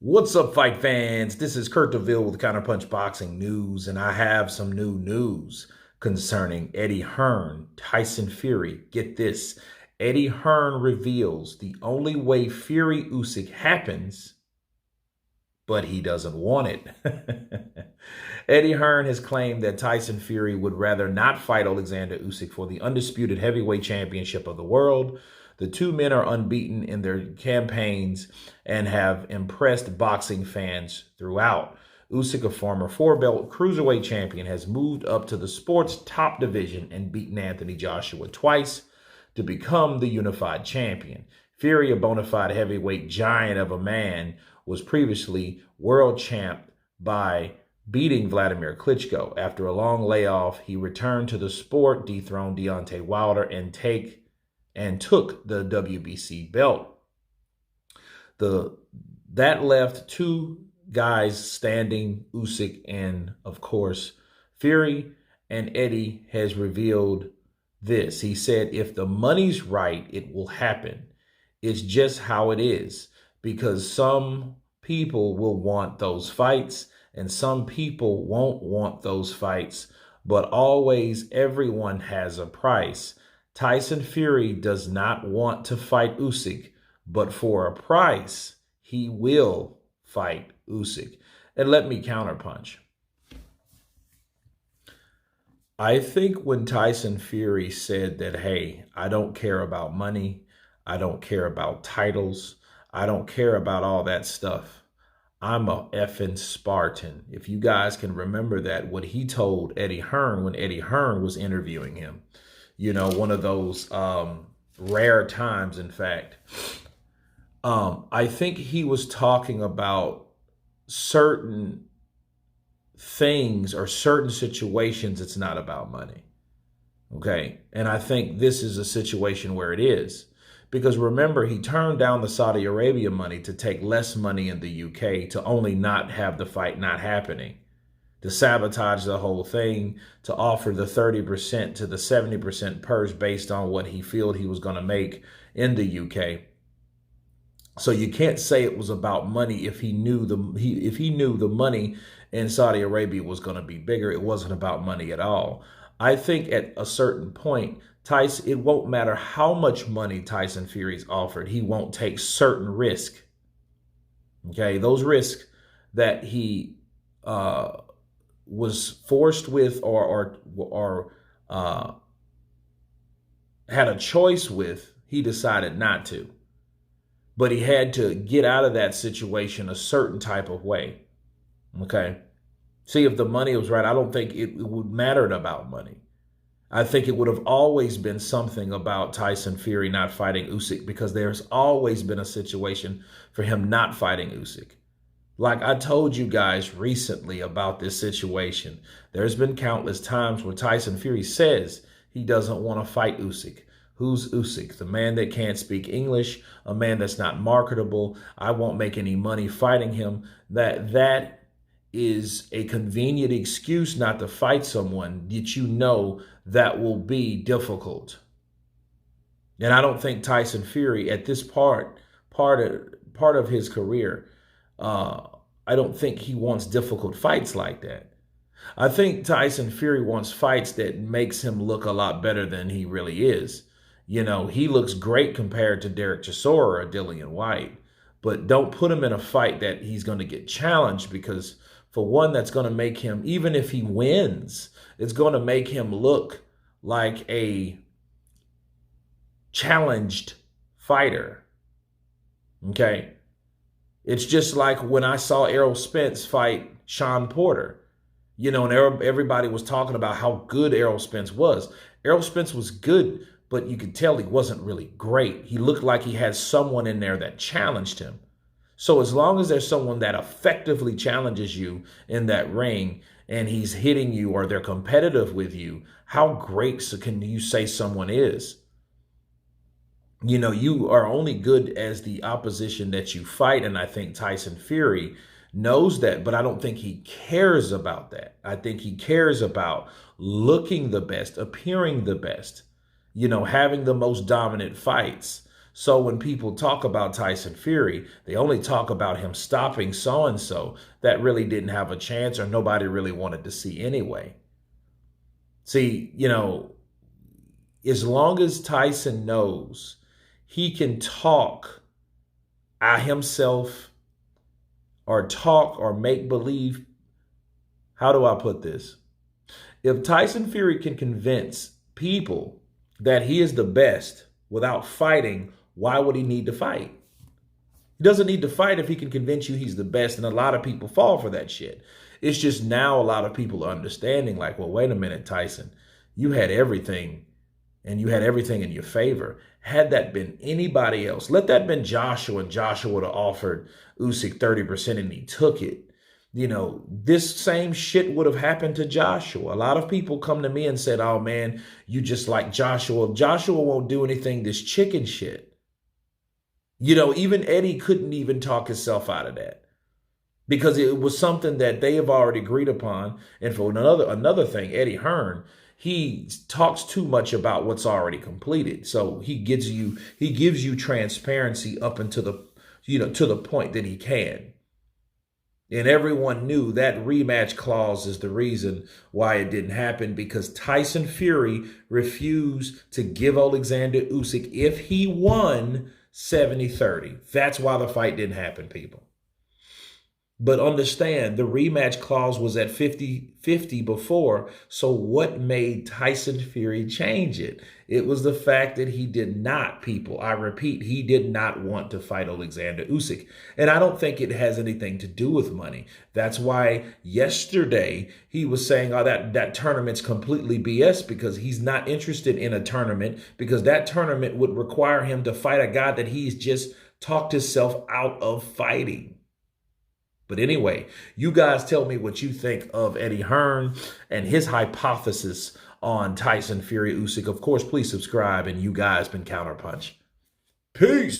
What's up, fight fans? This is Kurt DeVille with Counterpunch Boxing News, and I have some new news concerning Eddie Hearn, Tyson Fury. Get this. Eddie Hearn reveals the only way Fury Usyk happens, but he doesn't want it. Eddie Hearn has claimed that Tyson Fury would rather not fight Oleksandr Usyk for the undisputed heavyweight championship of the world. The two men are unbeaten in their campaigns and have impressed boxing fans throughout. Usyk, a former four-belt cruiserweight champion, has moved up to the sport's top division and beaten Anthony Joshua twice to become the unified champion. Fury, a bona fide heavyweight giant of a man, was previously world champ by beating Vladimir Klitschko. After a long layoff, he returned to the sport, dethroned Deontay Wilder, and took the WBC belt. That left two guys standing, Usyk and, of course, Fury. And Eddie has revealed this. He said, if the money's right, it will happen. It's just how it is, because some people will want those fights and some people won't want those fights, but always everyone has a price. Tyson Fury does not want to fight Usyk, but for a price, he will fight Usyk. And let me counterpunch. I think when Tyson Fury said that, hey, I don't care about money, I don't care about titles, I don't care about all that stuff, I'm a effing Spartan. If you guys can remember that, what he told Eddie Hearn when Eddie Hearn was interviewing him, you know, one of those rare times, in fact. I think he was talking about certain things or certain situations. It's not about money. Okay. And I think this is a situation where it is. Because remember, he turned down the Saudi Arabia money to take less money in the UK, to only not have the fight not happening, to sabotage the whole thing, to offer the 30% to the 70% purse based on what he felt he was going to make in the UK. So you can't say it was about money if he knew the money in Saudi Arabia was going to be bigger. It wasn't about money at all. I think at a certain point, Tyson, it won't matter how much money Tyson Fury's offered, he won't take certain risk. Okay, those risks that he was forced with or had a choice with, he decided not to. But he had to get out of that situation a certain type of way. Okay. See, if the money was right, I don't think it would matter about money. I think it would have always been something about Tyson Fury not fighting Usyk, because there's always been a situation for him not fighting Usyk. Like I told you guys recently about this situation, there's been countless times where Tyson Fury says he doesn't want to fight Usyk. Who's Usyk? The man that can't speak English, a man that's not marketable. I won't make any money fighting him. That is a convenient excuse not to fight someone that you know that will be difficult. And I don't think Tyson Fury at this part of his career, I don't think he wants difficult fights like that. I think Tyson Fury wants fights that makes him look a lot better than he really is. You know, he looks great compared to Derek Chisora or Dillian White, but don't put him in a fight that he's going to get challenged, because for one, that's going to make him, even if he wins, it's going to make him look like a challenged fighter. Okay. It's just like when I saw Errol Spence fight Sean Porter, you know, and everybody was talking about how good Errol Spence was. Errol Spence was good, but you could tell he wasn't really great. He looked like he had someone in there that challenged him. So as long as there's someone that effectively challenges you in that ring and he's hitting you or they're competitive with you, how great can you say someone is? You know, you are only good as the opposition that you fight. And I think Tyson Fury knows that, but I don't think he cares about that. I think he cares about looking the best, appearing the best, you know, having the most dominant fights. So when people talk about Tyson Fury, they only talk about him stopping so-and-so that really didn't have a chance or nobody really wanted to see anyway. See, as long as Tyson knows he can talk himself or talk or make believe, how do I put this? If Tyson Fury can convince people that he is the best without fighting, why would he need to fight? He doesn't need to fight if he can convince you he's the best, and a lot of people fall for that shit. It's just now a lot of people are understanding, like, well, wait a minute, Tyson, you had everything, and you had everything in your favor. Had that been anybody else, let that been Joshua, and Joshua would have offered Usyk 30% and he took it. This same shit would have happened to Joshua. A lot of people come to me and said, oh man, you just like Joshua. Joshua won't do anything, this chicken shit. Even Eddie couldn't even talk himself out of that because it was something that they have already agreed upon. And for another thing, Eddie Hearn, he talks too much about what's already completed. So he gives you transparency up until to the point that he can. And everyone knew that rematch clause is the reason why it didn't happen, because Tyson Fury refused to give Oleksandr Usyk if he won 70-30. That's why the fight didn't happen, people. But understand, the rematch clause was at 50-50 before. So what made Tyson Fury change it? It was the fact that he did not, people, I repeat, he did not want to fight Oleksandr Usyk. And I don't think it has anything to do with money. That's why yesterday he was saying, oh, that tournament's completely BS, because he's not interested in a tournament, because that tournament would require him to fight a guy that he's just talked himself out of fighting. But anyway, you guys tell me what you think of Eddie Hearn and his hypothesis on Tyson Fury Usyk. Of course, please subscribe, and you guys been Counterpunch. Peace.